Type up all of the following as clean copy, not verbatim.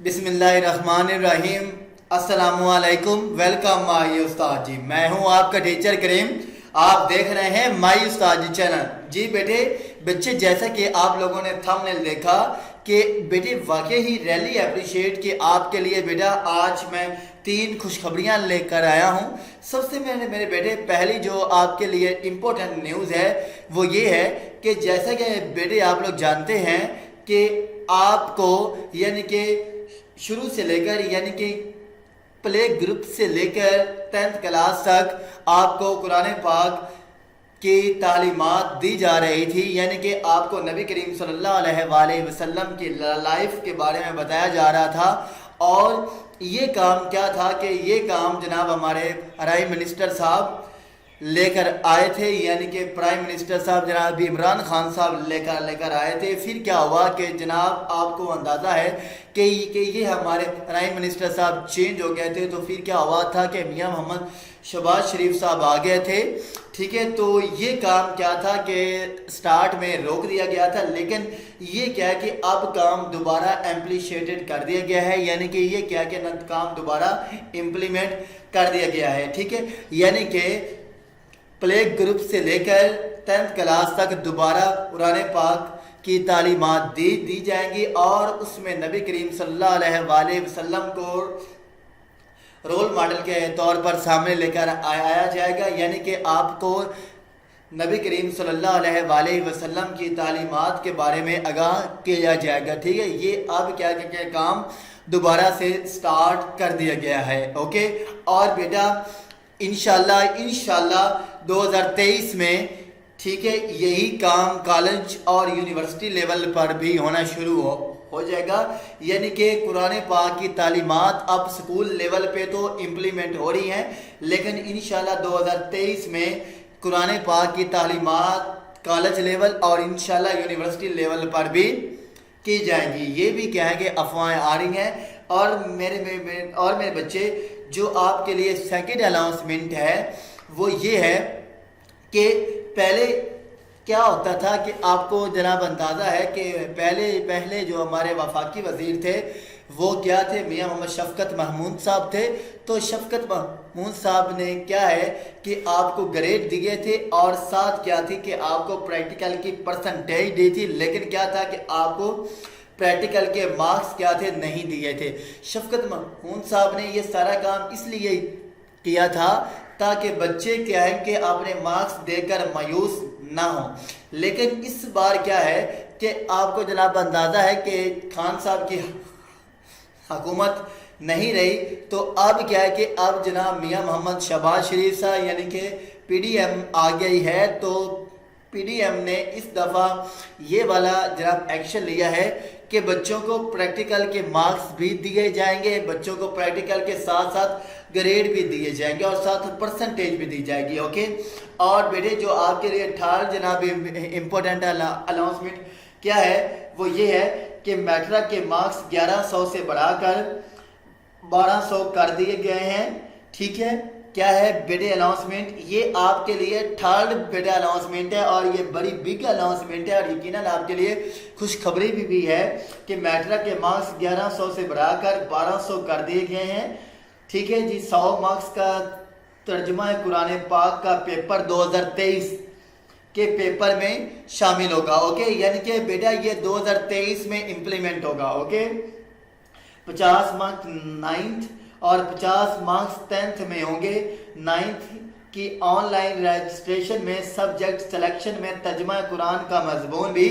بسم اللہ الرحمن الرحیم۔ السلام علیکم، ویلکم مائی استاد جی۔ میں ہوں آپ کا ٹیچر کریم، آپ دیکھ رہے ہیں مائی استاد جی چینل۔ جی بیٹے بچے، جیسا کہ آپ لوگوں نے تھمبنیل دیکھا کہ بیٹے واقعی ہی ریلی اپریشیٹ کہ آپ کے لیے بیٹا آج میں 3 خوشخبریاں لے کر آیا ہوں۔ سب سے میرے بیٹے پہلی جو آپ کے لیے امپورٹنٹ نیوز ہے وہ یہ ہے کہ جیسا کہ بیٹے آپ لوگ جانتے ہیں کہ آپ کو یعنی کہ شروع سے لے کر یعنی کہ پلے گروپ سے لے کر 10th کلاس تک آپ کو قرآن پاک کی تعلیمات دی جا رہی تھی، یعنی کہ آپ کو نبی کریم صلی اللہ علیہ وآلہ وسلم کی لائف کے بارے میں بتایا جا رہا تھا۔ اور یہ کام کیا تھا کہ یہ کام جناب ہمارے پرائم منسٹر صاحب لے کر آئے تھے، یعنی کہ پرائم منسٹر صاحب جناب عمران خان صاحب لے کر آئے تھے۔ پھر کیا ہوا کہ جناب آپ کو اندازہ ہے کہ یہ ہمارے پرائم منسٹر صاحب چینج ہو گئے تھے، تو پھر کیا ہوا تھا کہ میاں محمد شہباز شریف صاحب آ گئے تھے، ٹھیک ہے۔ تو یہ کام کیا تھا کہ سٹارٹ میں روک دیا گیا تھا، لیکن یہ کیا ہے کہ اب کام دوبارہ ایمپلیشیٹڈ کر دیا گیا ہے، یعنی کہ یہ کیا کہ کام دوبارہ امپلیمنٹ کر دیا گیا ہے، ٹھیک ہے۔ یعنی کہ پلے گروپ سے لے کر 10th کلاس تک دوبارہ قرآن پاک کی تعلیمات دی جائیں گی، اور اس میں نبی کریم صلی اللہ علیہ وآلہ وسلم کو رول ماڈل کے طور پر سامنے لے کر آیا جائے گا، یعنی کہ آپ کو نبی کریم صلی اللہ علیہ وآلہ وسلم کی تعلیمات کے بارے میں آگاہ کیا جائے گا، ٹھیک ہے۔ یہ اب کیا کام دوبارہ سے سٹارٹ کر دیا گیا ہے، اوکے۔ اور بیٹا انشاءاللہ 2023 میں ٹھیک ہے یہی کام کالج اور یونیورسٹی لیول پر بھی ہونا شروع ہو جائے گا، یعنی کہ قرآن پاک کی تعلیمات اب سکول لیول پہ تو امپلیمنٹ ہو رہی ہیں، لیکن انشاءاللہ 2023 میں قرآن پاک کی تعلیمات کالج لیول اور انشاءاللہ یونیورسٹی لیول پر بھی کی جائیں گی۔ یہ بھی کیا ہے کہ افواہیں آ رہی ہیں۔ اور میرے بچے، جو آپ کے لیے سیکنڈ اناؤنسمنٹ ہے وہ یہ ہے کہ پہلے کیا ہوتا تھا کہ آپ کو جناب اندازہ ہے کہ پہلے جو ہمارے وفاقی وزیر تھے وہ کیا تھے، میاں محمد شفقت محمود صاحب تھے۔ تو شفقت محمود صاحب نے کیا ہے کہ آپ کو گریڈ دیے تھے، اور ساتھ کیا تھی کہ آپ کو پریکٹیکل کی پرسنٹیج دی تھی، لیکن کیا تھا کہ آپ کو پریکٹیکل کے مارکس کیا تھے نہیں دیے تھے۔ شفقت محمود صاحب نے یہ سارا کام اس لیے کیا تھا تاکہ بچے کیا ہے کہ اپنے مارکس دے کر مایوس نہ ہوں، لیکن اس بار کیا ہے کہ آپ کو جناب اندازہ ہے کہ خان صاحب کی حکومت نہیں رہی، تو اب کیا ہے کہ اب جناب میاں محمد شہباز شریف صاحب یعنی کہ پی ڈی ایم آ گئی ہے۔ تو پی ڈی ایم نے اس دفعہ یہ والا جناب ایکشن لیا ہے کہ بچوں کو پریکٹیکل کے مارکس بھی دیے جائیں گے، بچوں کو پریکٹیکل کے ساتھ ساتھ گریڈ بھی دیے جائیں گے، اور ساتھ پرسنٹیج بھی دی جائے گی، اوکے۔ اور بیٹے جو آپ کے لیے تھرڈ جناب امپورٹنٹ اناؤنسمنٹ کیا ہے وہ یہ ہے کہ میٹرک کے مارکس 1100 سے بڑھا کر 1200 کر دیے گئے ہیں، ٹھیک ہے۔ کیا ہے بیٹے اناؤنسمنٹ، یہ آپ کے لیے تھرڈ بیٹے اناؤنسمنٹ ہے، اور یہ بڑی بگ اناؤنسمنٹ ہے، اور یقیناً آپ کے لیے خوشخبری بھی ہے کہ میٹرک کے مارکس 1100 سے بڑھا کر 1200 کر دیے گئے ہیں، ٹھیک ہے جی۔ 100 مارکس کا ترجمہ قرآن پاک کا پیپر 2023 کے پیپر میں شامل ہوگا، اوکے۔ یعنی کہ بیٹا یہ 2023 میں امپلیمنٹ ہوگا، اوکے۔ 50 مارکس 9th اور 50 مارکس 10th میں ہوں گے۔ 9th کی آن لائن رجسٹریشن میں سبجیکٹ سلیکشن میں ترجمہ قرآن کا مضمون بھی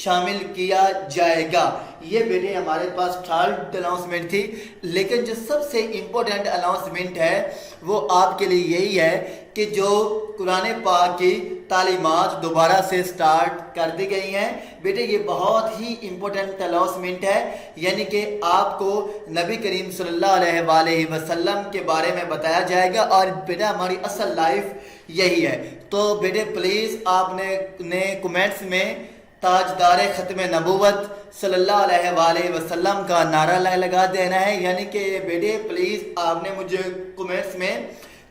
شامل کیا جائے گا۔ یہ بیٹے ہمارے پاس تھرڈ اناؤنسمنٹ تھی، لیکن جو سب سے امپورٹنٹ اناؤنسمنٹ ہے وہ آپ کے لیے یہی ہے کہ جو قرآن پاک کی تعلیمات دوبارہ سے سٹارٹ کر دی گئی ہیں۔ بیٹے یہ بہت ہی امپورٹنٹ اناؤنسمنٹ ہے، یعنی کہ آپ کو نبی کریم صلی اللہ علیہ وآلہ وسلم کے بارے میں بتایا جائے گا، اور بیٹا ہماری اصل لائف یہی ہے۔ تو بیٹے پلیز آپ نے کمنٹس میں تاجدار ختم نبوت صلی اللہ علیہ وآلہ وسلم کا نعرہ لگا دینا ہے، یعنی کہ بیٹے پلیز آپ نے مجھے کمنٹس میں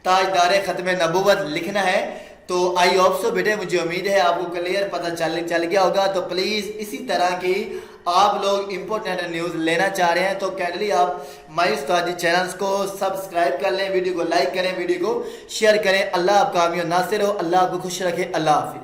تاجدار ختم نبوت لکھنا ہے۔ تو آئی ہوپ سو بیٹے مجھے امید ہے آپ کو کلیئر پتہ چل گیا ہوگا. تو پلیز اسی طرح کی آپ لوگ امپورٹنٹ نیوز لینا چاہ رہے ہیں تو کینڈلی آپ مائی استاد چینلز کو سبسکرائب کر لیں, ویڈیو کو لائک کریں, ویڈیو کو شیئر کریں. اللہ آپ کا حامی و ناصر ہو, اللہ آپ کو خوش رکھے. اللہ حافظ.